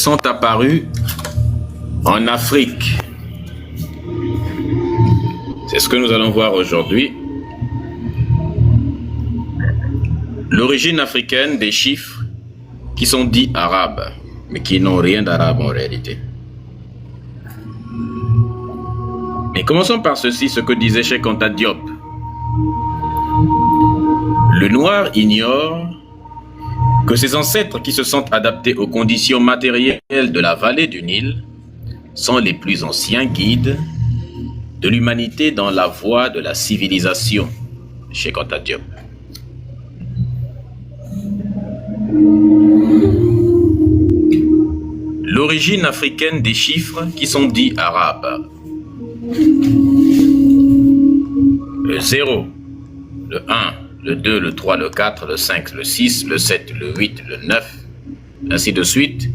sont apparus en Afrique. C'est ce que nous allons voir aujourd'hui. L'origine africaine des chiffres qui sont dits arabes, mais qui n'ont rien d'arabe en réalité. Mais commençons par ceci, ce que disait Cheikh Anta Diop. Le noir ignore que ses ancêtres qui se sont adaptés aux conditions matérielles de la vallée du Nil sont les plus anciens guides de l'humanité dans la voie de la civilisation. Cheikh Anta Diop. L'origine africaine des chiffres qui sont dits arabes. Le 0, le 1, le 2, le 3, le 4, le 5, le 6, le 7, le 8, le 9, ainsi de suite,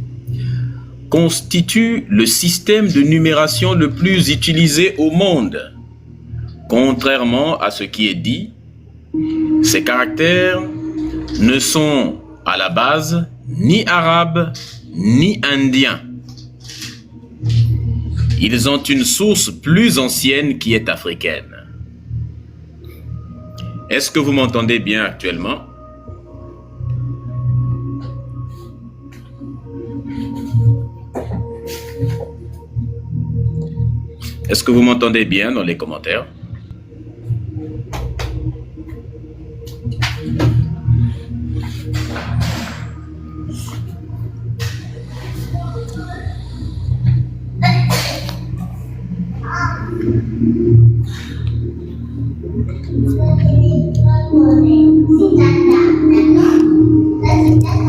constituent le système de numération le plus utilisé au monde. Contrairement à ce qui est dit, ces caractères ne sont à la base ni arabes ni indiens. Ils ont une source plus ancienne qui est africaine. Est-ce que vous m'entendez bien actuellement? Est-ce que vous m'entendez bien dans les commentaires?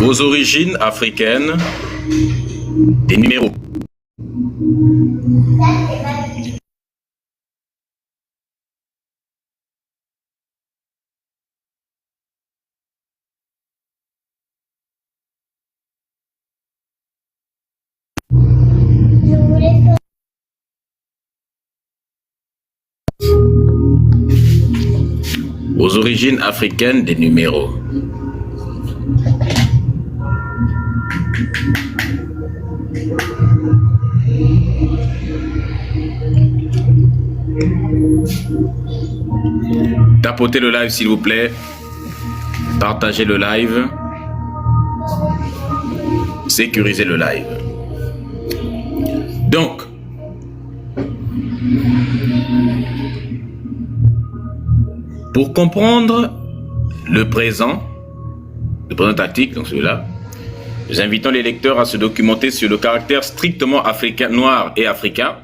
Aux origines africaines des numéros. Aux origines africaines des numéros. Tapotez le live s'il vous plaît. Partagez le live. Sécurisez le live. Donc, pour comprendre le présent article, donc celui-là, nous invitons les lecteurs à se documenter sur le caractère strictement africain, noir et africain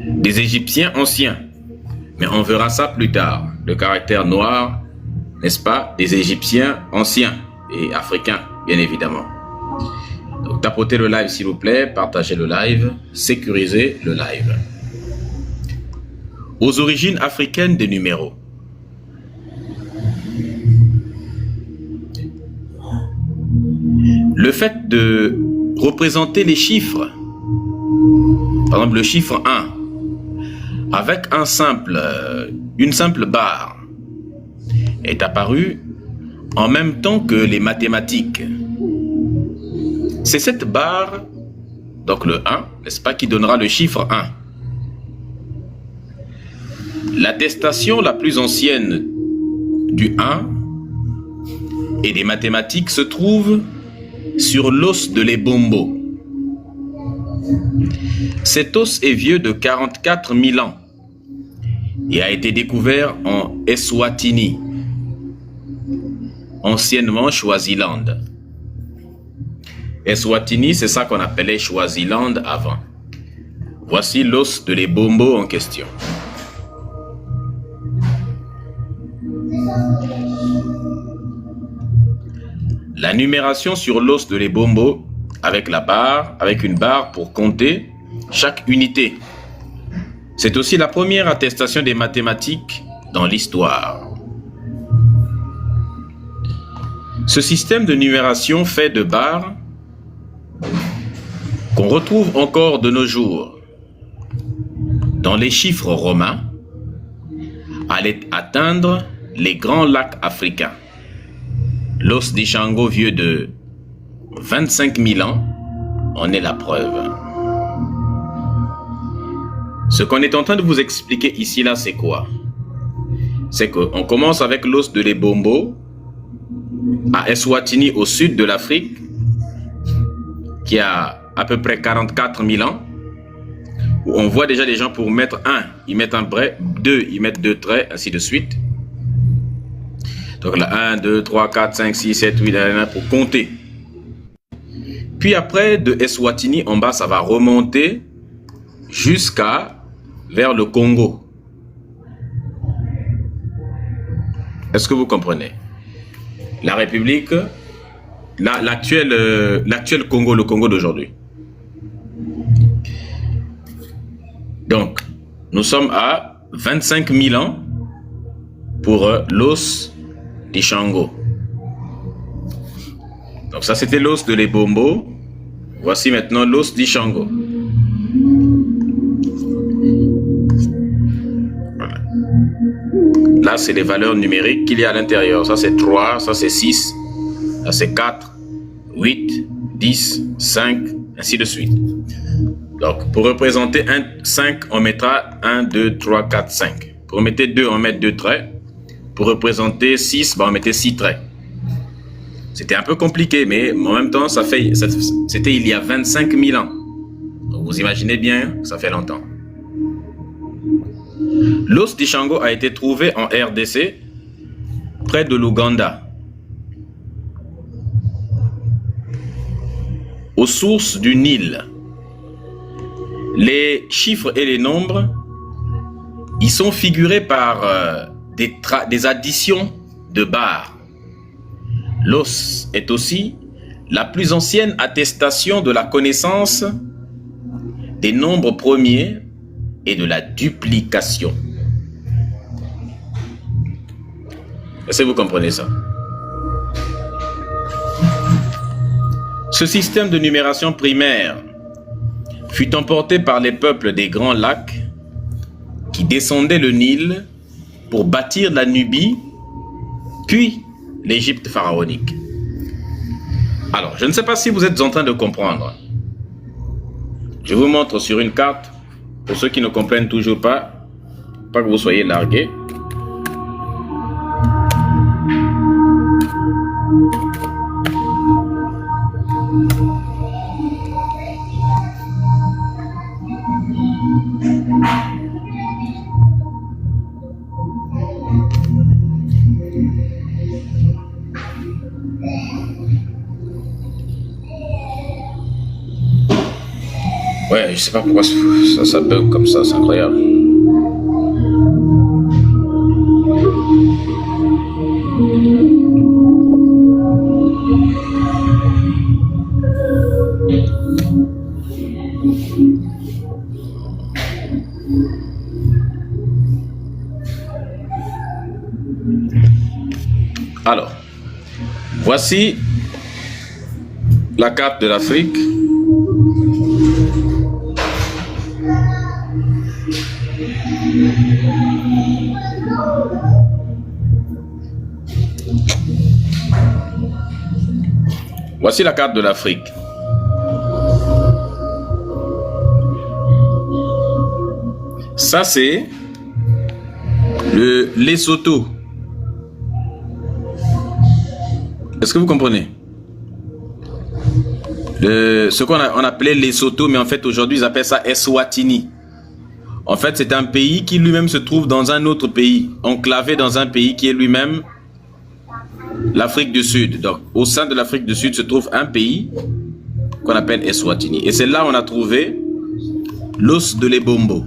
des Égyptiens anciens. Mais on verra ça plus tard, le caractère noir, n'est-ce pas, des Égyptiens anciens et africains, bien évidemment. Donc tapotez le live s'il vous plaît, partagez le live, sécurisez le live. Aux origines africaines des numéros. Le fait de représenter les chiffres, par exemple le chiffre 1, avec une simple barre, est apparu en même temps que les mathématiques. C'est cette barre, donc le 1, n'est-ce pas, qui donnera le chiffre 1. L'attestation la plus ancienne du 1 et des mathématiques se trouve sur l'os de l'Ebombo. Cet os est vieux de 44 000 ans et a été découvert en Eswatini, anciennement Swaziland. Eswatini, c'est ça qu'on appelait Swaziland avant. Voici l'os de l'Ebombo en question. La numération sur l'os de l'Ebombo avec une barre pour compter chaque unité. C'est aussi la première attestation des mathématiques dans l'histoire. Ce système de numération fait de barres qu'on retrouve encore de nos jours dans les chiffres romains allait atteindre les grands lacs africains. L'os d'Ishango vieux de 25 000 ans en est la preuve. Ce qu'on est en train de vous expliquer ici, là, c'est quoi? C'est qu'on commence avec l'os de l'Ebombo à Eswatini, au sud de l'Afrique, qui a à peu près 44 000 ans, où on voit déjà les gens pour mettre un, ils mettent un trait, deux, ils mettent deux traits, ainsi de suite. Donc là, 1, 2, 3, 4, 5, 6, 7, 8, pour compter. Puis après, de Eswatini, en bas, ça va remonter jusqu'à vers le Congo. Est-ce que vous comprenez? La République, l'actuel Congo, le Congo d'aujourd'hui. Donc, nous sommes à 25 000 ans pour l'os d'Ishango. Donc ça, c'était l'os de l'Ebombo. Voici maintenant l'os d'Ishango. Voilà. Là, c'est les valeurs numériques qu'il y a à l'intérieur. Ça, c'est 3, ça, c'est 6, ça, c'est 4, 8, 10, 5, ainsi de suite. Donc, pour représenter 5, on mettra 1, 2, 3, 4, 5. Pour remettre 2, on met 2 traits. Pour représenter 6, on mettait 6 traits. C'était un peu compliqué, mais en même temps, c'était il y a 25 000 ans. Donc, vous imaginez bien, ça fait longtemps. L'os d'Ishango a été trouvé en RDC, près de l'Ouganda, aux sources du Nil. Les chiffres et les nombres, ils sont figurés par des additions de barres. L'os est aussi la plus ancienne attestation de la connaissance des nombres premiers et de la duplication. Est-ce que vous comprenez ça? Ce système de numération primaire fut emporté par les peuples des Grands Lacs qui descendaient le Nil pour bâtir la Nubie, puis l'Égypte pharaonique. Alors, je ne sais pas si vous êtes en train de comprendre. Je vous montre sur une carte, pour ceux qui ne comprennent toujours pas que vous soyez largués. Ouais, je sais pas pourquoi ça bug comme ça, c'est incroyable. Alors, voici la carte de l'Afrique. Voici la carte de l'Afrique. Ça, c'est le Lesotho. Est-ce que vous comprenez? Ce qu'on appelait Lesotho, mais en fait, aujourd'hui, ils appellent ça Eswatini. En fait, c'est un pays qui lui-même se trouve dans un autre pays, enclavé dans un pays qui est lui-même l'Afrique du Sud. Donc, au sein de l'Afrique du Sud se trouve un pays qu'on appelle Eswatini. Et c'est là où on a trouvé l'os de l'Ebombo.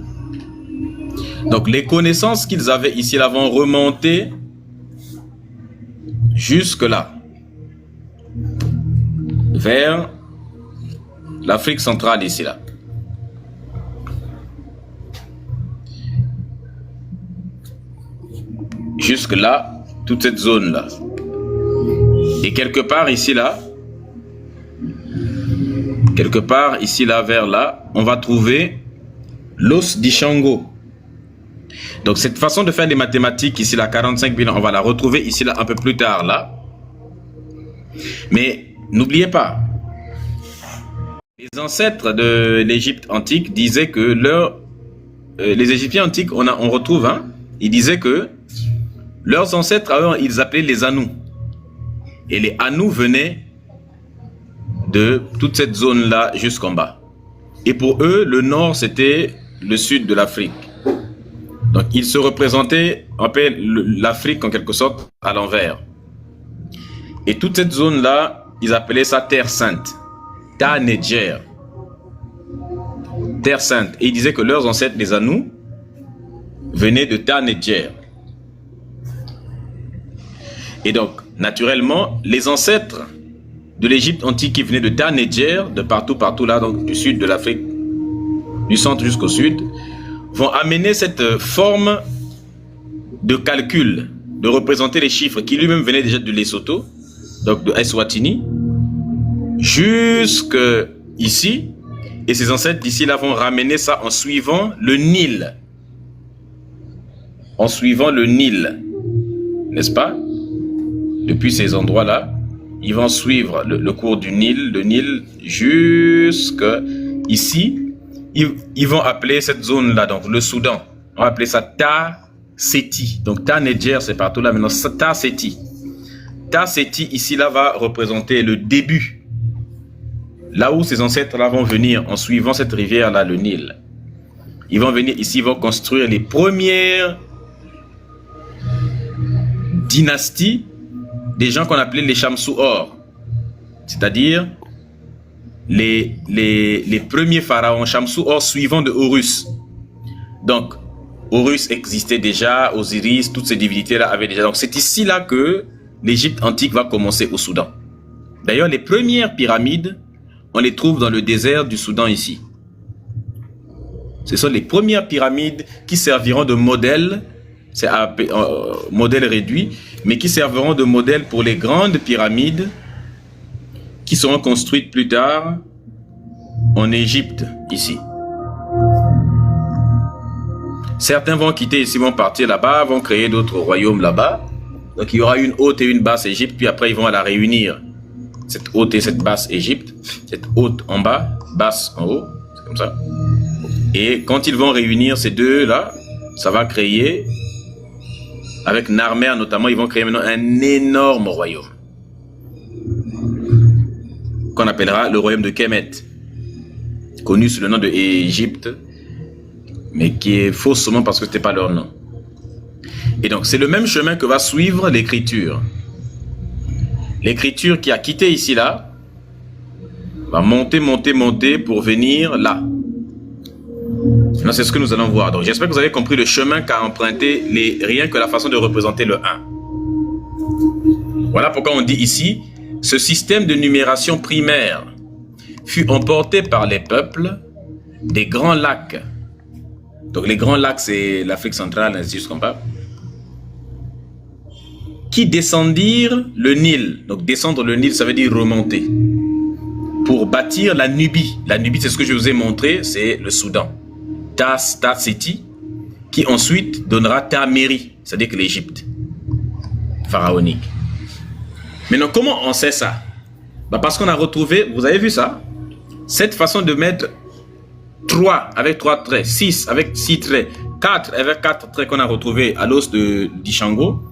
Donc, les connaissances qu'ils avaient ici là vont remonter jusque-là, vers l'Afrique centrale ici là. Jusque là, toute cette zone là. Et quelque part ici là, vers là, on va trouver l'os d'Ishango. Donc cette façon de faire les mathématiques ici là, 45 000 ans, on va la retrouver ici là un peu plus tard là. Mais n'oubliez pas, Les ancêtres de l'Égypte antique disaient que les Égyptiens antiques, on retrouve, hein, ils disaient que leurs ancêtres, ils appelaient les Anous. Et les Anous venaient de toute cette zone-là jusqu'en bas. Et pour eux, le nord, c'était le sud de l'Afrique. Donc, ils se représentaient un peu l'Afrique, en quelque sorte, à l'envers. Et toute cette zone-là, ils appelaient ça Terre Sainte. Ta Nedjer. Terre Sainte. Et ils disaient que leurs ancêtres, les Anous, venaient de Ta Nedjer. Et donc, naturellement, les ancêtres de l'Égypte antique qui venaient de Ta Nedjer, de partout là, donc du sud de l'Afrique, du centre jusqu'au sud, vont amener cette forme de calcul, de représenter les chiffres qui lui-même venaient déjà de Lesotho, donc de Eswatini, jusque ici, et ses ancêtres d'ici là vont ramener ça en suivant le Nil. En suivant le Nil, n'est-ce pas? Depuis ces endroits-là, ils vont suivre le cours du Nil, le Nil jusque ici. Ils vont appeler cette zone-là, donc le Soudan, on va appeler ça Ta Seti. Donc Ta Nedjer, c'est partout là, maintenant Ta Seti. Ta Seti, ici, là, va représenter le début. Là où ces ancêtres-là vont venir en suivant cette rivière-là, le Nil. Ils vont venir ici, ils vont construire les premières dynasties des gens qu'on appelait les Shamsou-Or. C'est-à-dire les premiers pharaons Shamsou-Or suivants de Horus. Donc, Horus existait déjà, Osiris, toutes ces divinités-là avaient déjà. Donc, c'est ici là que l'Égypte antique va commencer au Soudan. D'ailleurs, les premières pyramides, on les trouve dans le désert du Soudan ici. Ce sont les premières pyramides qui serviront de modèle, c'est un modèle réduit, mais qui serviront de modèle pour les grandes pyramides qui seront construites plus tard en Égypte, ici. Certains vont quitter ici, vont partir là-bas, vont créer d'autres royaumes là-bas. Donc il y aura une haute et une basse Égypte, puis après ils vont la réunir. Cette haute et cette basse Égypte, cette haute en bas, basse en haut, c'est comme ça. Et quand ils vont réunir ces deux-là, ça va créer, avec Narmer notamment, ils vont créer maintenant un énorme royaume qu'on appellera le royaume de Kemet, connu sous le nom de Égypte, mais qui est faux seulement parce que ce n'était pas leur nom. Et donc, c'est le même chemin que va suivre l'écriture. L'écriture qui a quitté ici, là, va monter pour venir là. Maintenant, c'est ce que nous allons voir. Donc, j'espère que vous avez compris le chemin qu'a emprunté rien que la façon de représenter le 1. Voilà pourquoi on dit ici, ce système de numération primaire fut emporté par les peuples des grands lacs. Donc, les grands lacs, c'est l'Afrique centrale, ainsi de suite, qui descendirent le Nil. Donc, descendre le Nil, ça veut dire remonter. Pour bâtir la Nubie. La Nubie, c'est ce que je vous ai montré, c'est le Soudan. Ta Seti, qui ensuite donnera Ta Meri, c'est-à-dire que l'Égypte pharaonique. Maintenant, comment on sait ça? Parce qu'on a retrouvé, vous avez vu ça? Cette façon de mettre 3 avec 3 traits, 6 avec 6 traits, 4 avec 4 traits qu'on a retrouvé à l'os d'Ishango.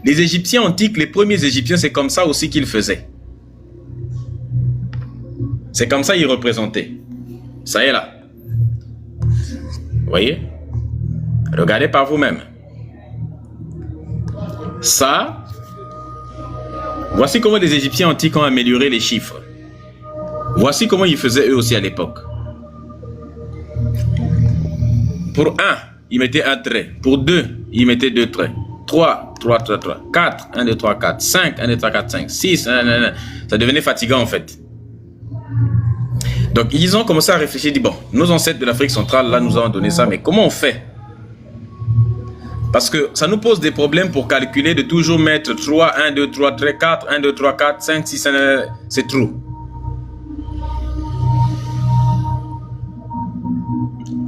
Les Égyptiens antiques, les premiers Égyptiens, c'est comme ça aussi qu'ils faisaient. C'est comme ça qu'ils représentaient. Ça y est là. Vous voyez? Regardez par vous-même. Ça, voici comment les Égyptiens antiques ont amélioré les chiffres. Voici comment ils faisaient eux aussi à l'époque. Pour 1, ils mettaient un trait. Pour 2, ils mettaient 2 traits. 3, 3, 3, 3. 4, 1, 2, 3, 4. 5, 1, 2, 3, 4, 5. 6, 1, 1, 1. Ça devenait fatigant en fait. Donc ils ont commencé à réfléchir, dit bon, nos ancêtres de l'Afrique centrale, là, nous ont donné ça, mais comment on fait? Parce que ça nous pose des problèmes pour calculer, de toujours mettre 3, 1, 2, 3, 3, 4, 1, 2, 3, 4, 5, 6, 1, c'est trop.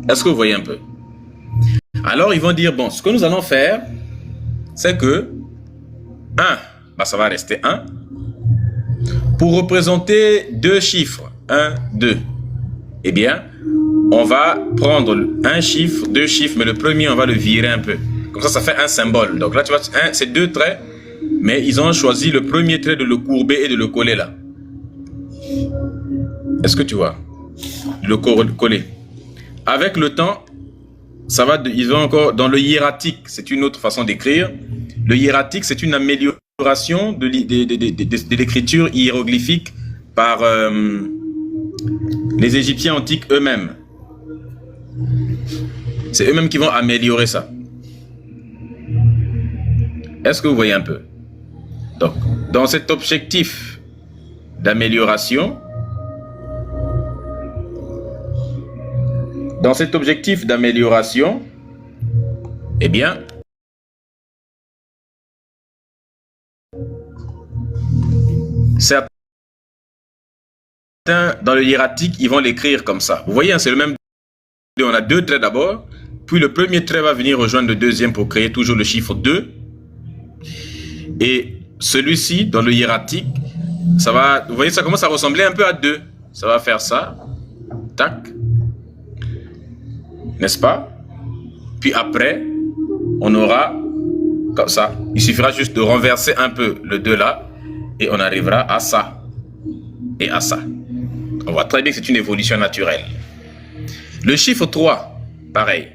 Est-ce que vous voyez un peu? Alors ils vont dire, bon, ce que nous allons faire, c'est que 1, ça va rester 1. Pour représenter deux chiffres, 1, 2. eh bien, on va prendre un chiffre, deux chiffres, mais le premier, on va le virer un peu. Comme ça fait un symbole. Donc là, tu vois, c'est deux traits, mais ils ont choisi le premier trait de le courber et de le coller là. Est-ce que tu vois? Le coller. Avec le temps, ça va, ils ont encore, dans le hiératique, c'est une autre façon d'écrire. Le hiératique, c'est une amélioration de l'écriture hiéroglyphique par les Égyptiens antiques eux-mêmes. C'est eux-mêmes qui vont améliorer ça. Est-ce que vous voyez un peu? Donc, dans cet objectif d'amélioration, eh bien, certains dans le hiératique, ils vont l'écrire comme ça. Vous voyez, hein, c'est le même. On a deux traits d'abord, puis le premier trait va venir rejoindre le deuxième pour créer toujours le chiffre 2. Et celui-ci, dans le hiératique, ça va, vous voyez, ça commence à ressembler un peu à 2. Ça va faire ça, tac, n'est-ce pas? Puis après, on aura comme ça. Il suffira juste de renverser un peu le 2 là, et on arrivera à ça, et à ça. On voit très bien que c'est une évolution naturelle. Le chiffre 3, pareil.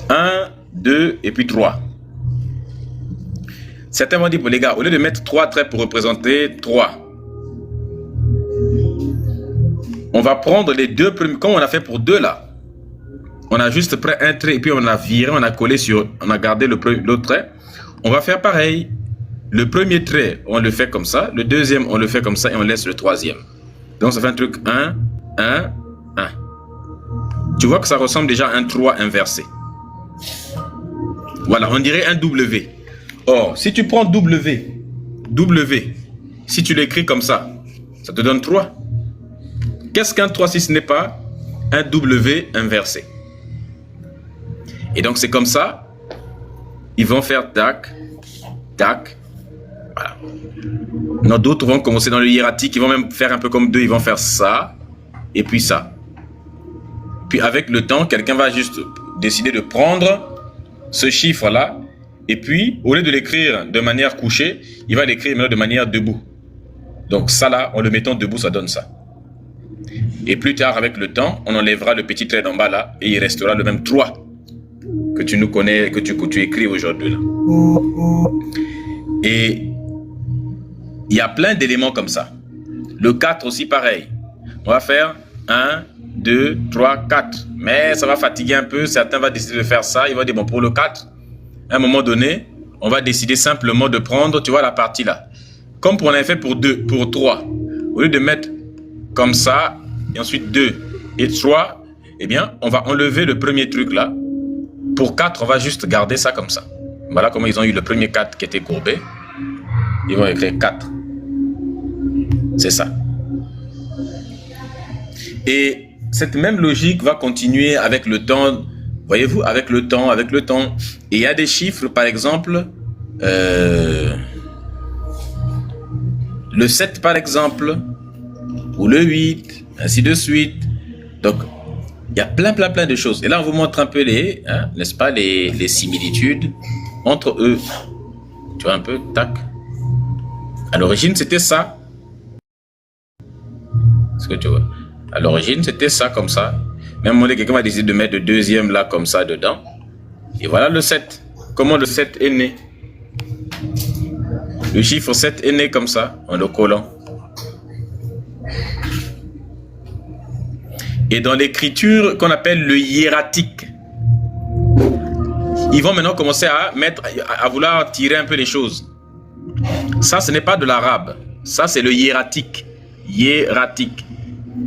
1, 2 et puis 3. Certains vont dire, les gars, au lieu de mettre 3 traits pour représenter 3, on va prendre les deux premiers, comme on a fait pour 2 là. On a juste pris un trait et puis on a viré, on a collé sur, on a gardé l'autre trait. On va faire pareil. Le premier trait, on le fait comme ça. Le deuxième, on le fait comme ça et on laisse le troisième. Donc ça fait un truc 1, 1, 1. Tu vois que ça ressemble déjà à un 3 inversé. Voilà, on dirait un W. Or, si tu prends W, si tu l'écris comme ça te donne 3. Qu'est-ce qu'un 3 si ce n'est pas un W inversé? Et donc c'est comme ça, ils vont faire tac, tac, voilà. Non, d'autres vont commencer dans le hiératique, ils vont même faire un peu comme 2, ils vont faire ça, et puis ça. Puis avec le temps, quelqu'un va juste décider de prendre ce chiffre-là, et puis, au lieu de l'écrire de manière couchée, il va l'écrire de manière debout. Donc ça là, en le mettant debout, ça donne ça. Et plus tard, avec le temps, on enlèvera le petit trait d'en bas là, et il restera le même 3 que tu nous connais, que tu écris aujourd'hui là. Et il y a plein d'éléments comme ça. Le 4 aussi pareil. On va faire 1, 2, 3, 4. Mais ça va fatiguer un peu. Certains vont décider de faire ça. Ils vont dire, bon, pour le 4, à un moment donné, on va décider simplement de prendre, tu vois, la partie là. Comme on avait fait pour 3. Au lieu de mettre comme ça, et ensuite 2 et 3, eh bien, on va enlever le premier truc là. Pour 4, on va juste garder ça comme ça. Voilà comment ils ont eu le premier 4 qui était courbé. Ils vont écrire 4. C'est ça. Et cette même logique va continuer avec le temps. Voyez-vous, avec le temps. Et il y a des chiffres, par exemple, le 7 par exemple, ou le 8, ainsi de suite. Donc, il y a plein de choses. Et là, on vous montre un peu les, hein, n'est-ce pas, les similitudes entre eux. Tu vois un peu, tac. À l'origine, c'était ça. Est-ce que tu vois? À l'origine, c'était ça, comme ça. Même moi, quelqu'un va décider de mettre le deuxième là, comme ça, dedans. Et voilà le 7. Comment le 7 est né? Le chiffre 7 est né comme ça, en le collant. Et dans l'écriture qu'on appelle le hiératique, ils vont maintenant commencer à vouloir tirer un peu les choses. Ça, ce n'est pas de l'arabe. Ça, c'est le hiératique. Hiératique.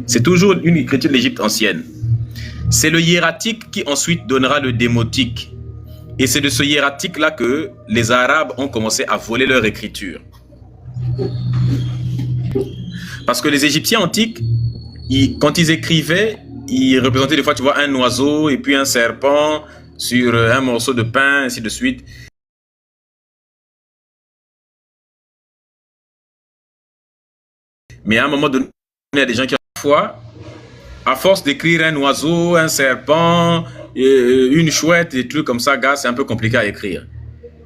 C'est toujours une écriture de l'Égypte ancienne. C'est le hiératique qui ensuite donnera le démotique. Et c'est de ce hiératique-là que les Arabes ont commencé à voler leur écriture. Parce que les Égyptiens antiques, quand ils écrivaient, ils représentaient des fois, tu vois, un oiseau et puis un serpent sur un morceau de pain, ainsi de suite. Mais à un moment donné, il y a des gens qui, parfois, à force d'écrire un oiseau, un serpent, une chouette, des trucs comme ça, gars, c'est un peu compliqué à écrire.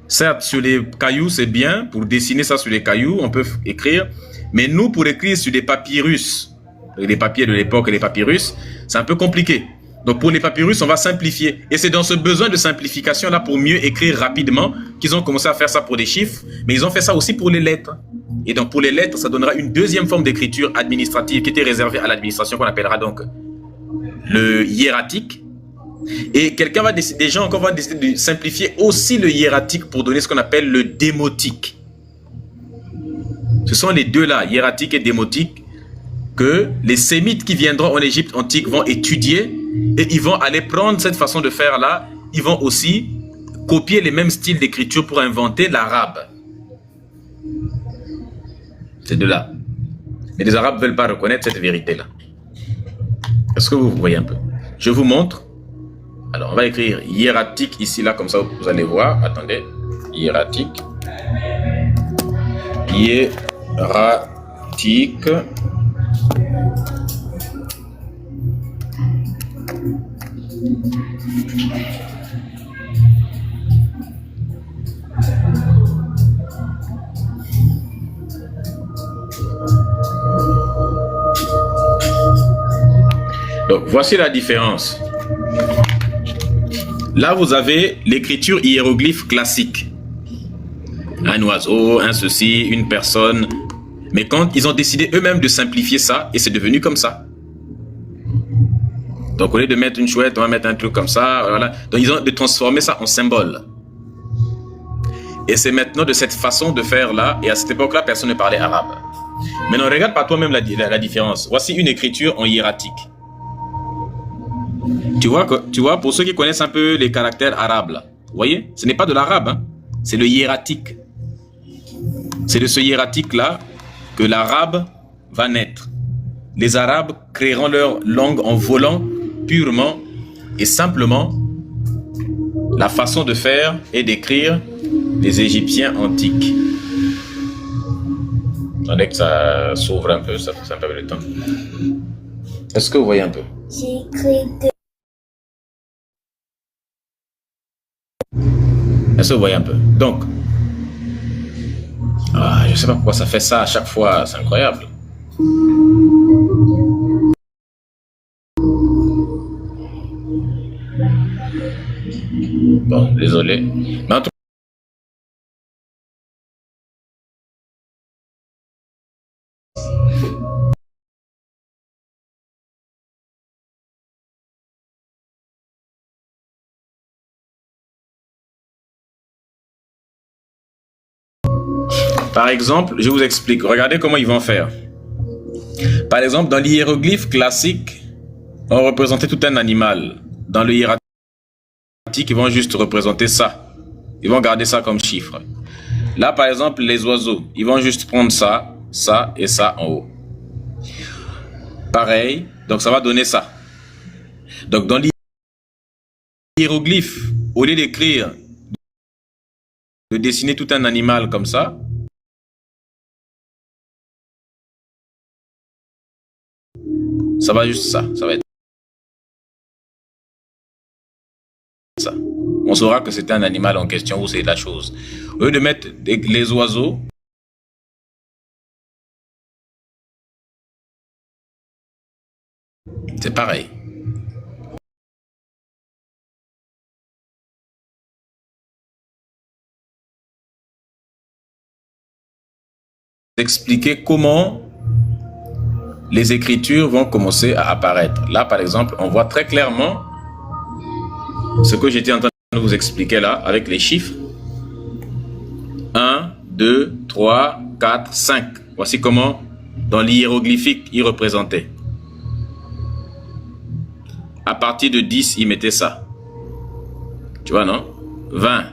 Certes, sur les cailloux, c'est bien. Pour dessiner ça sur les cailloux, on peut écrire. Mais nous, pour écrire sur des papyrus, les papiers de l'époque et les papyrus, c'est un peu compliqué. Donc, pour les papyrus, on va simplifier. Et c'est dans ce besoin de simplification-là, pour mieux écrire rapidement, qu'ils ont commencé à faire ça pour des chiffres. Mais ils ont fait ça aussi pour les lettres. Et donc, pour les lettres, ça donnera une deuxième forme d'écriture administrative qui était réservée à l'administration, qu'on appellera donc le hiératique. Et quelqu'un va décider, des gens encore vont décider de simplifier aussi le hiératique pour donner ce qu'on appelle le démotique. Ce sont les deux là, hiératique et démotique, que les sémites qui viendront en Égypte antique vont étudier et ils vont aller prendre cette façon de faire là. Ils vont aussi copier les mêmes styles d'écriture pour inventer l'arabe. C'est de là. Mais les Arabes ne veulent pas reconnaître cette vérité-là. Est-ce que vous voyez un peu? Je vous montre. Alors, on va écrire hiératique ici, là, comme ça, vous allez voir. Attendez. Hiératique. Hiératique. Donc, voici la différence. Là, vous avez l'écriture hiéroglyphe classique. Un oiseau, un ceci, une personne. Mais quand ils ont décidé eux-mêmes de simplifier ça, et c'est devenu comme ça. Donc, au lieu de mettre une chouette, on va mettre un truc comme ça. Voilà. Donc, ils ont de transformer ça en symbole. Et c'est maintenant de cette façon de faire là. Et à cette époque-là, personne ne parlait arabe. Maintenant, regarde par toi-même la différence. Voici une écriture en hiératique. Tu vois, pour ceux qui connaissent un peu les caractères arabes, là, vous voyez, ce n'est pas de l'arabe, hein, c'est le hiératique. C'est de ce hiératique-là que l'arabe va naître. Les Arabes créeront leur langue en volant purement et simplement la façon de faire et d'écrire des Égyptiens antiques. Attendez que ça s'ouvre un peu, ça fait un peu de temps. Est-ce que vous voyez un peu? J'ai écrit deux. Est-ce que vous voyez un peu? Donc, je ne sais pas pourquoi ça fait ça à chaque fois, c'est incroyable. Bon, désolé. Mais en tout Par exemple, je vous explique. Regardez comment ils vont faire. Par exemple, dans l'hiéroglyphe classique, on représentait tout un animal. Dans le hiératique, ils vont juste représenter ça. Ils vont garder ça comme chiffre. Là, par exemple, les oiseaux, ils vont juste prendre ça, ça et ça en haut. Pareil, donc ça va donner ça. Donc dans l'hiéroglyphe, au lieu d'écrire, de dessiner tout un animal comme ça, ça va juste ça va être ça. On saura que c'est un animal en question ou c'est la chose. Au lieu de mettre les oiseaux, c'est pareil. Expliquer comment les écritures vont commencer à apparaître. Là, par exemple, on voit très clairement ce que j'étais en train de vous expliquer là, avec les chiffres. 1, 2, 3, 4, 5. Voici comment, dans l'hiéroglyphique, il représentait. À partir de 10, il mettait ça. Tu vois, non? 20,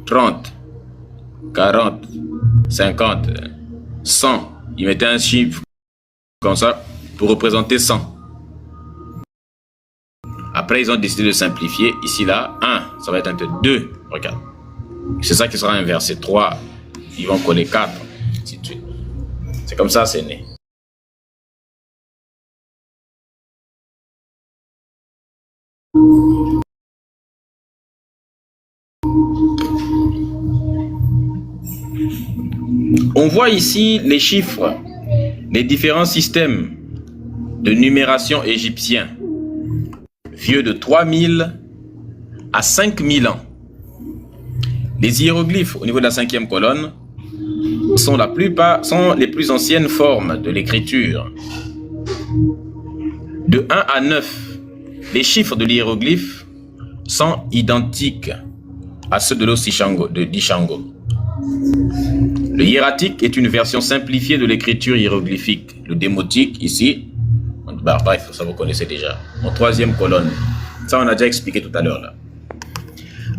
30, 40, 50, 100. Il mettait un chiffre comme ça pour représenter 100. Après, ils ont décidé de simplifier. Ici, là, 1, ça va être un 2. Regarde. C'est ça qui sera inversé. 3, ils vont coller 4. Ainsi de suite. C'est comme ça, c'est né. voit ici les chiffres, les différents systèmes de numération égyptiens, vieux de 3000 à 5000 ans. Les hiéroglyphes au niveau de la 5e colonne sont les plus anciennes formes de l'écriture. De 1 à 9, les chiffres de l'hiéroglyphe sont identiques à ceux de d'Ishango. Le hiératique est une version simplifiée de l'écriture hiéroglyphique. Le démotique, ici, bref, ça vous connaissez déjà, en 3e colonne. Ça, on a déjà expliqué tout à l'heure là.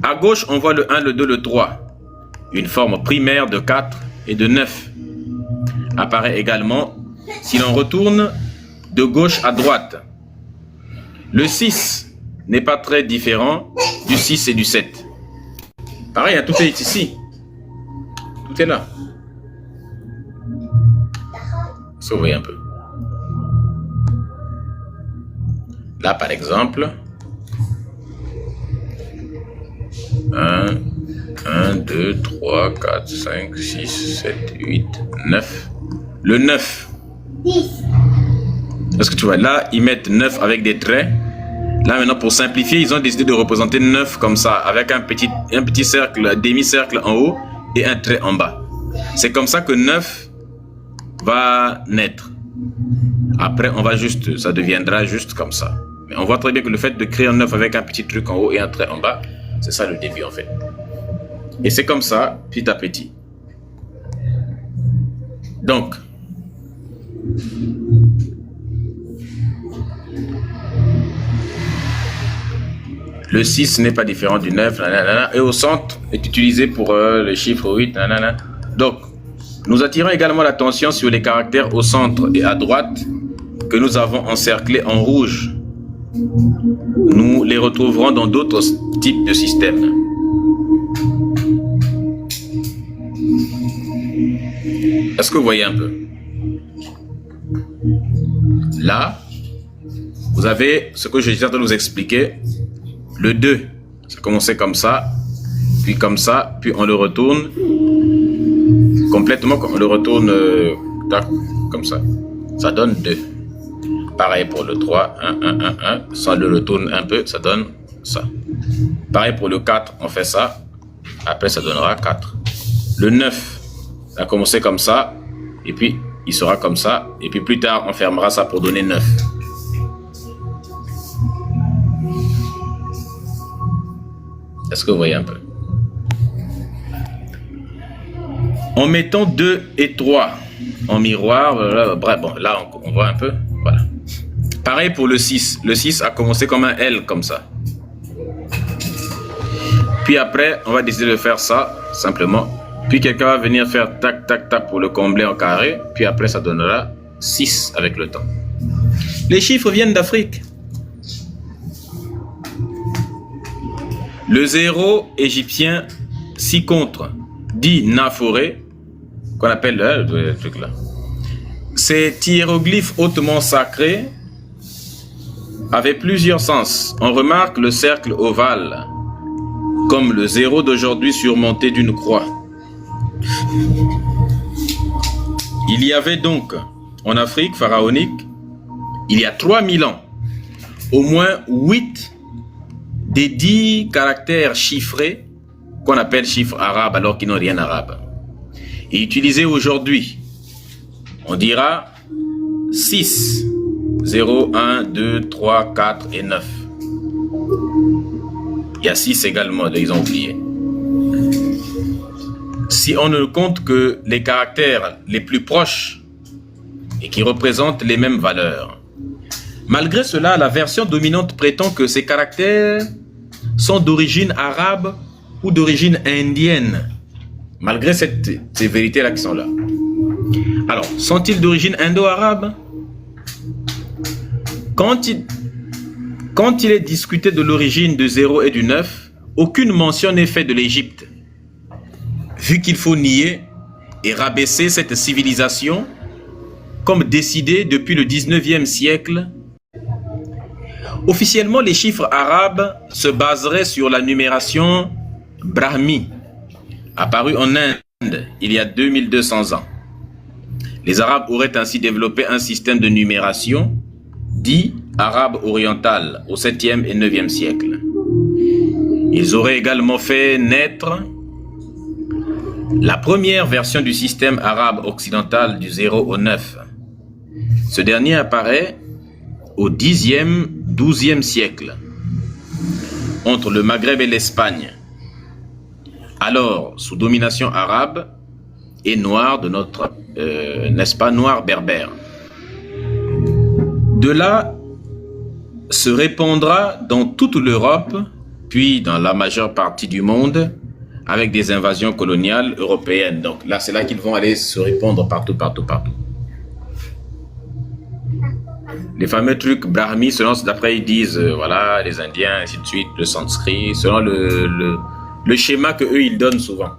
À gauche, on voit le 1, le 2, le 3. Une forme primaire de 4 et de 9. Apparaît également si l'on retourne de gauche à droite. Le 6 n'est pas très différent du 6 et du 7. Pareil, tout est ici. Tout est là. Sauvez un peu. Là, par exemple, 1, 2, 3, 4, 5, 6, 7, 8, 9. Le 9. Est-ce que tu vois, là, ils mettent 9 avec des traits. Là, maintenant, pour simplifier, ils ont décidé de représenter 9 comme ça, avec un petit cercle, un demi-cercle en haut et un trait en bas. C'est comme ça que 9 va naître. Après, ça deviendra juste comme ça. Mais on voit très bien que le fait de créer un 9 avec un petit truc en haut et un trait en bas, c'est ça le début en fait. Et c'est comme ça, petit à petit. Donc, le 6 n'est pas différent du 9, nanana, et au centre est utilisé pour le chiffre 8. Nanana. Donc, nous attirons également l'attention sur les caractères au centre et à droite que nous avons encerclés en rouge. Nous les retrouverons dans d'autres types de systèmes. Est-ce que vous voyez un peu? Là, vous avez ce que je suis en train de vous expliquer. Le 2, ça commençait comme ça, puis on le retourne complètement, on le retourne comme ça. Ça donne 2. Pareil pour le 3, 1. Ça le retourne un peu, ça donne ça. Pareil pour le 4, on fait ça. Après, ça donnera 4. Le 9, ça a commencé comme ça, et puis il sera comme ça, et puis plus tard, on fermera ça pour donner 9. Est-ce que vous voyez un peu? En mettant 2 et 3 en miroir, bref, bon, là on voit un peu, voilà. Pareil pour le 6. Le 6 a commencé comme un L, comme ça. Puis après, on va décider de faire ça, simplement. Puis quelqu'un va venir faire tac, tac, tac pour le combler en carré. Puis après, ça donnera 6 avec le temps. Les chiffres viennent d'Afrique. Le 0 égyptien, 6 contre, dit Naforé, qu'on appelle le truc là. Cet hiéroglyphe hautement sacré avait plusieurs sens. On remarque le cercle ovale, comme le 0 d'aujourd'hui surmonté d'une croix. Il y avait donc, en Afrique pharaonique, il y a 3000 ans, au moins 8 des 10 caractères chiffrés qu'on appelle chiffres arabes alors qu'ils n'ont rien arabe. Et utilisés aujourd'hui, on dira 6, 0, 1, 2, 3, 4 et 9. Il y a 6 également, ils ont oublié. Si on ne compte que les caractères les plus proches et qui représentent les mêmes valeurs. Malgré cela, la version dominante prétend que ces caractères sont d'origine arabe ou d'origine indienne. Malgré ces vérités-là qui sont là. Alors, sont-ils d'origine indo-arabe? Quand il est discuté de l'origine du 0 et du 9, aucune mention n'est faite de l'Égypte. Vu qu'il faut nier et rabaisser cette civilisation, comme décidé depuis le 19e siècle, officiellement les chiffres arabes se baseraient sur la numération Brahmi, apparue en Inde il y a 2200 ans. Les Arabes auraient ainsi développé un système de numération dit arabe oriental au 7e et 9e siècle. Ils auraient également fait naître la première version du système arabe occidental du 0 au 9. Ce dernier apparaît au 10e, 12e siècle, entre le Maghreb et l'Espagne, alors sous domination arabe et noire de notre, n'est-ce pas, noir berbère. De là se répandra dans toute l'Europe, puis dans la majeure partie du monde, avec des invasions coloniales européennes. Donc là, c'est là qu'ils vont aller se répandre partout, partout, partout. Les fameux trucs brahmi, selon d'après ils disent, voilà, les Indiens, ainsi de suite, le sanskrit, selon le schéma que eux ils donnent souvent.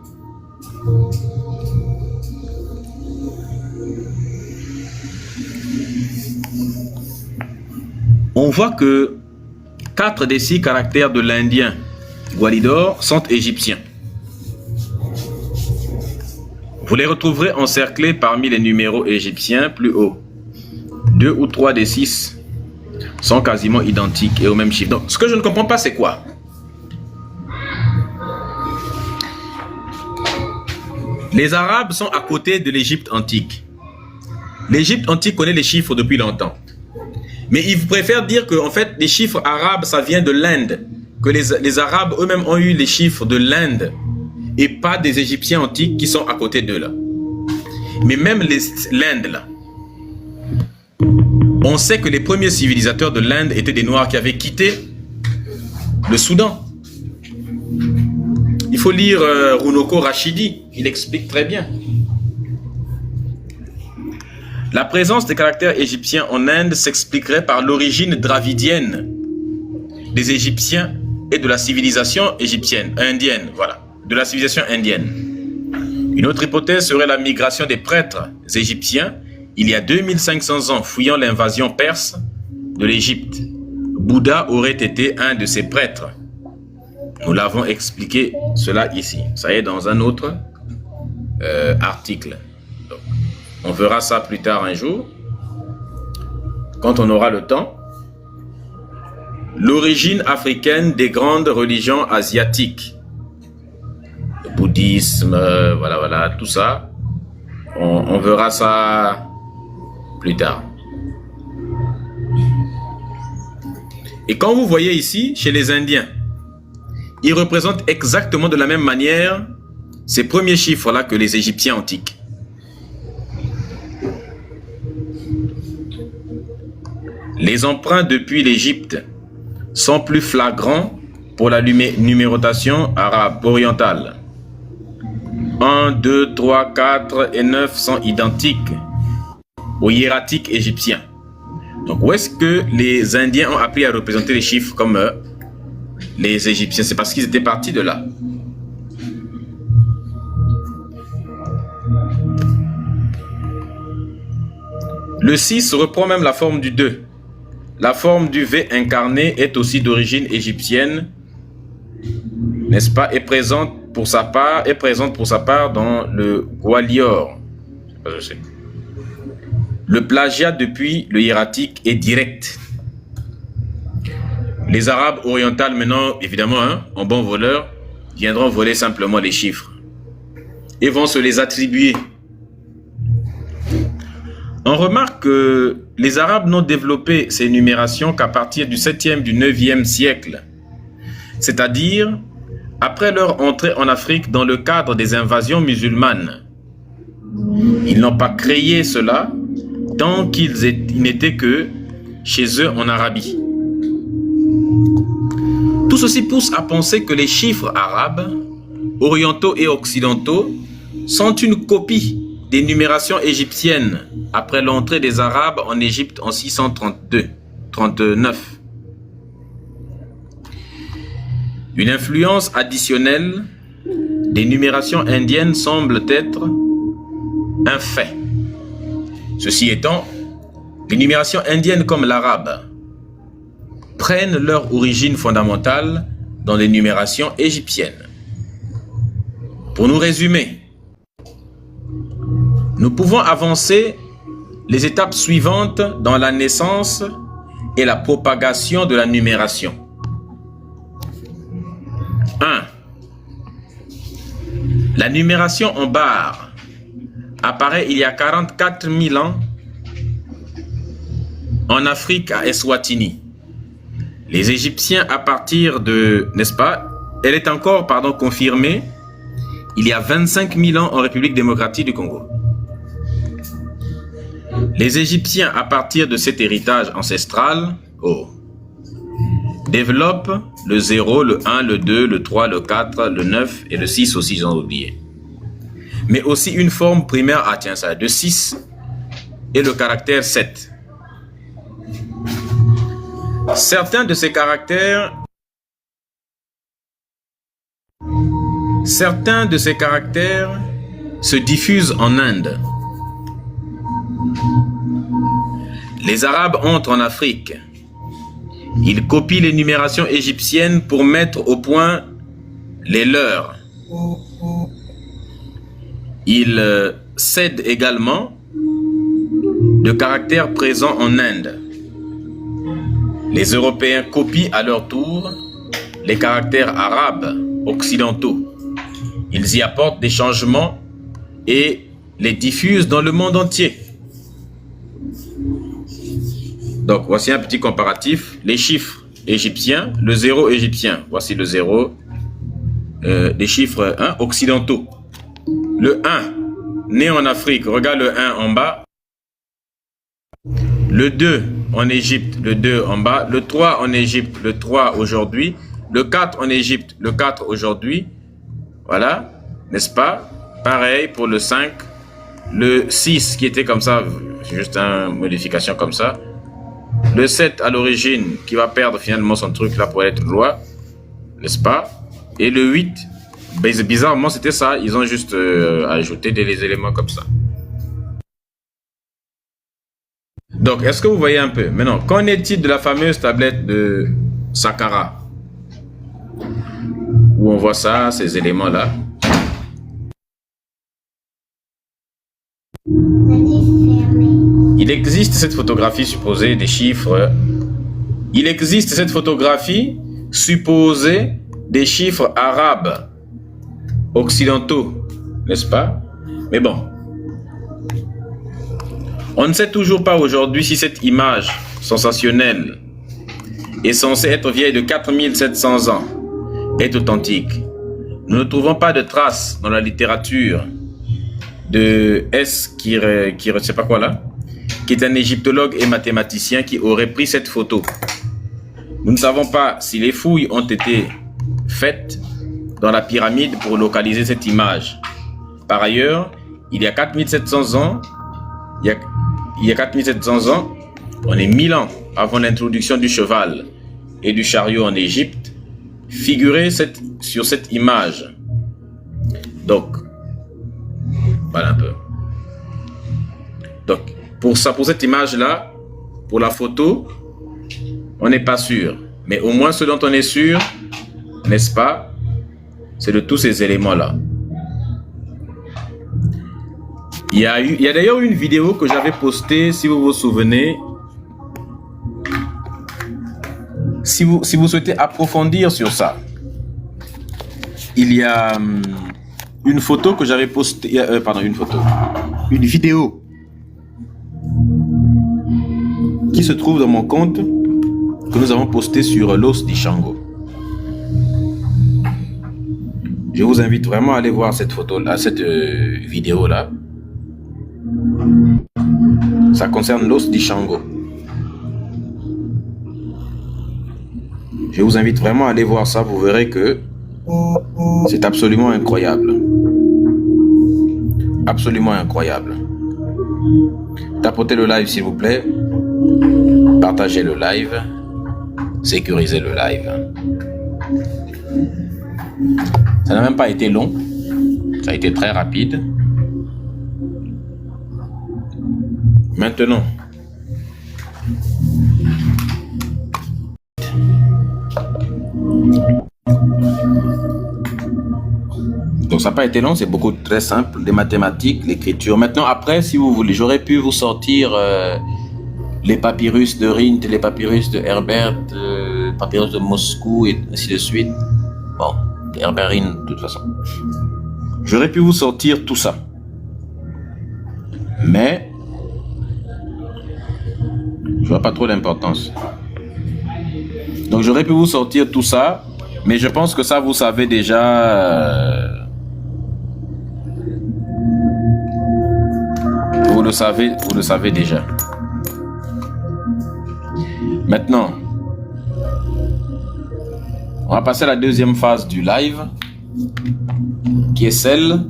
On voit que 4 des 6 caractères de l'Indien Gwalidor sont égyptiens. Vous les retrouverez encerclés parmi les numéros égyptiens plus haut. 2 ou 3 des 6 sont quasiment identiques et au même chiffre. Donc, ce que je ne comprends pas, c'est quoi? Les Arabes sont à côté de l'Égypte antique. L'Égypte antique connaît les chiffres depuis longtemps. Mais ils préfèrent dire que en fait, les chiffres arabes, ça vient de l'Inde. Que les Arabes eux-mêmes ont eu les chiffres de l'Inde et pas des Égyptiens antiques qui sont à côté d'eux là. Mais même l'Inde là, on sait que les premiers civilisateurs de l'Inde étaient des Noirs qui avaient quitté le Soudan. Il faut lire Runoko Rashidi, il explique très bien. La présence des caractères égyptiens en Inde s'expliquerait par l'origine dravidienne des Égyptiens et de la civilisation égyptienne, indienne, voilà, de la civilisation indienne. Une autre hypothèse serait la migration des prêtres égyptiens il y a 2500 ans, fuyant l'invasion perse de l'Égypte. Bouddha aurait été un de ces prêtres. Nous l'avons expliqué cela ici. Ça y est dans un autre article. Donc, on verra ça plus tard un jour, quand on aura le temps. L'origine africaine des grandes religions asiatiques. Le bouddhisme, voilà, tout ça. On verra ça plus tard. Et quand vous voyez ici, chez les Indiens, ils représentent exactement de la même manière ces premiers chiffres-là que les Égyptiens antiques. Les emprunts depuis l'Égypte sont plus flagrants pour la numérotation arabe orientale. 1, 2, 3, 4 et 9 sont identiques au hiératique égyptien. Donc où est-ce que les Indiens ont appris à représenter les chiffres comme les Égyptiens? C'est parce qu'ils étaient partis de là. Le 6 reprend même la forme du 2. La forme du V incarné est aussi d'origine égyptienne, n'est-ce pas, est présente pour sa part dans le Gwalior. Le plagiat depuis le hiératique est direct. Les Arabes orientaux maintenant, évidemment, en bons voleurs, viendront voler simplement les chiffres et vont se les attribuer. On remarque que les Arabes n'ont développé ces numérations qu'à partir du 7e, du 9e siècle, c'est-à-dire après leur entrée en Afrique dans le cadre des invasions musulmanes. Ils n'ont pas créé cela tant qu'ils n'étaient que chez eux en Arabie. Tout ceci pousse à penser que les chiffres arabes, orientaux et occidentaux, sont une copie des numérations égyptiennes après l'entrée des Arabes en Égypte en 639. Une influence additionnelle des numérations indiennes semble être un fait. Ceci étant, les numérations indiennes comme l'arabe prennent leur origine fondamentale dans les numérations égyptiennes. Pour nous résumer, Nous pouvons avancer les étapes suivantes dans la naissance et la propagation de la numération. 1. La numération en barre apparaît il y a 44 000 ans en Afrique à Eswatini. Les Égyptiens à partir de, n'est-ce pas, elle est encore, confirmée il y a 25 000 ans en République démocratique du Congo. Les Égyptiens à partir de cet héritage ancestral, développent le 0, le 1, le 2, le 3, le 4, le 9 et le 6 aussi, j'en ai oublié. Mais aussi une forme primaire, de 6 et le caractère 7. Certains de ces caractères se diffusent en Inde. Les Arabes entrent en Afrique. Ils copient les numérations égyptiennes pour mettre au point les leurs. Ils cèdent également de caractères présents en Inde. Les Européens copient à leur tour les caractères arabes occidentaux. Ils y apportent des changements et les diffusent dans le monde entier. Donc, voici un petit comparatif. Les chiffres égyptiens, le 0 égyptien. Voici le 0. Des chiffres occidentaux. Le 1, né en Afrique. Regarde le 1 en bas. Le 2 en Égypte, le 2 en bas. Le 3 en Égypte, le 3 aujourd'hui. Le 4 en Égypte, le 4 aujourd'hui. Voilà, n'est-ce pas? Pareil pour le 5. Le 6 qui était comme ça, juste une modification comme ça. Le 7 à l'origine qui va perdre finalement son truc là pour être loi, n'est-ce pas? Et le 8, bizarrement c'était ça, ils ont juste ajouté des éléments comme ça. Donc est-ce que vous voyez un peu? Maintenant, qu'en est-il de la fameuse tablette de Saqqara? Où on voit ça, ces éléments là. Il existe cette photographie supposée des chiffres. Il existe cette photographie supposée des chiffres arabes occidentaux, n'est-ce pas? Mais bon, on ne sait toujours pas aujourd'hui si cette image sensationnelle est censée être vieille de 4700 ans est authentique. Nous ne trouvons pas de traces dans la littérature de S. je sais pas quoi là, qui est un égyptologue et mathématicien qui aurait pris cette photo. Nous ne savons pas si les fouilles ont été faites dans la pyramide pour localiser cette image. Par ailleurs, il y a 4700 ans, on est 1000 ans avant l'introduction du cheval et du chariot en Égypte, figuré sur cette image. Donc, voilà un peu. Donc, pour cette image-là, pour la photo, on n'est pas sûr. Mais au moins, ce dont on est sûr, n'est-ce pas, c'est de tous ces éléments-là. Il y a d'ailleurs une vidéo que j'avais postée, si vous vous souvenez. Si vous souhaitez approfondir sur ça, il y a une photo que j'avais postée, une vidéo qui se trouve dans mon compte que nous avons posté sur l'os d'Ishango. Je vous invite vraiment à aller voir cette photo-là, cette vidéo-là. Ça concerne l'os d'Ishango. Je vous invite vraiment à aller voir ça, vous verrez que c'est absolument incroyable. Absolument incroyable. Tapotez le live s'il vous plaît. Partagez le live. Sécurisez le live. Ça n'a même pas été long. Ça a été très rapide. Maintenant, donc ça n'a pas été long, c'est beaucoup très simple. Les mathématiques, l'écriture. Maintenant, après, si vous voulez, j'aurais pu vous sortir les papyrus de Rhind, les papyrus de Herbert, les papyrus de Moscou, et ainsi de suite. Bon, Herbert Rhind, de toute façon. J'aurais pu vous sortir tout ça. Mais, je vois pas trop l'importance. Donc, j'aurais pu vous sortir tout ça, mais je pense que ça, vous savez déjà... Vous le savez déjà. Maintenant, on va passer à la deuxième phase du live, qui est celle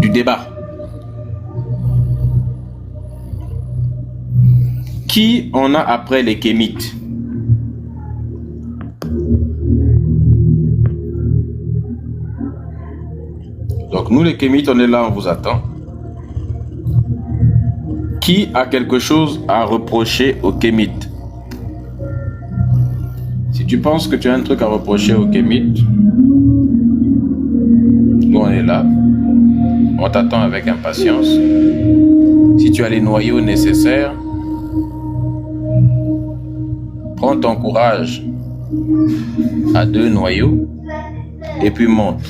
du débat. Qui on a après les kémites? Donc nous les kémites, on est là, on vous attend. Qui a quelque chose à reprocher aux kémites? Si tu penses que tu as un truc à reprocher aux kémites, nous on est là. On t'attend avec impatience. Si tu as les noyaux nécessaires, prends ton courage à 2 noyaux et puis monte.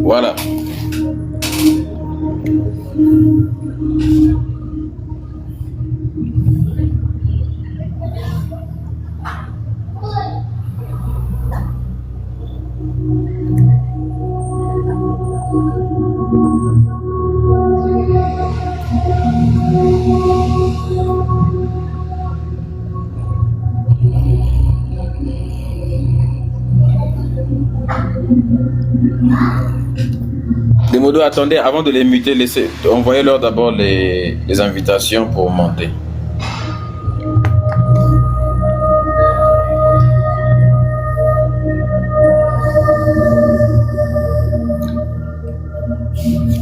Voilà. Les modos, attendez, avant de les muter, envoyez-leur d'abord les invitations pour monter.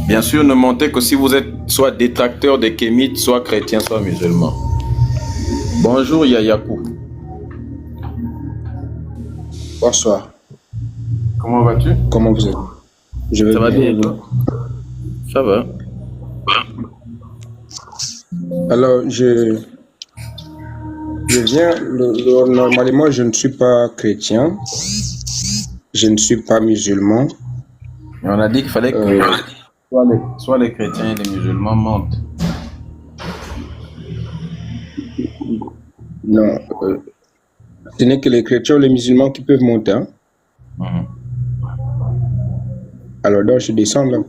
Bien sûr, ne montez que si vous êtes soit détracteur des kémites, soit chrétien, soit musulman. Bonjour Yayakou. Bonsoir. Comment vas-tu? Comment vous êtes? Je vais Ça va bien, toi? Ça va. Alors, je viens, normalement, je ne suis pas chrétien, je ne suis pas musulman. Et on a dit qu'il fallait que soit les chrétiens et les musulmans montent. Non, ce n'est que les chrétiens ou les musulmans qui peuvent monter. Hein? Alors, donc, je descends là.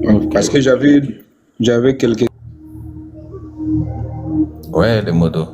Okay. Parce que j'avais quelques... Ouais, les modos.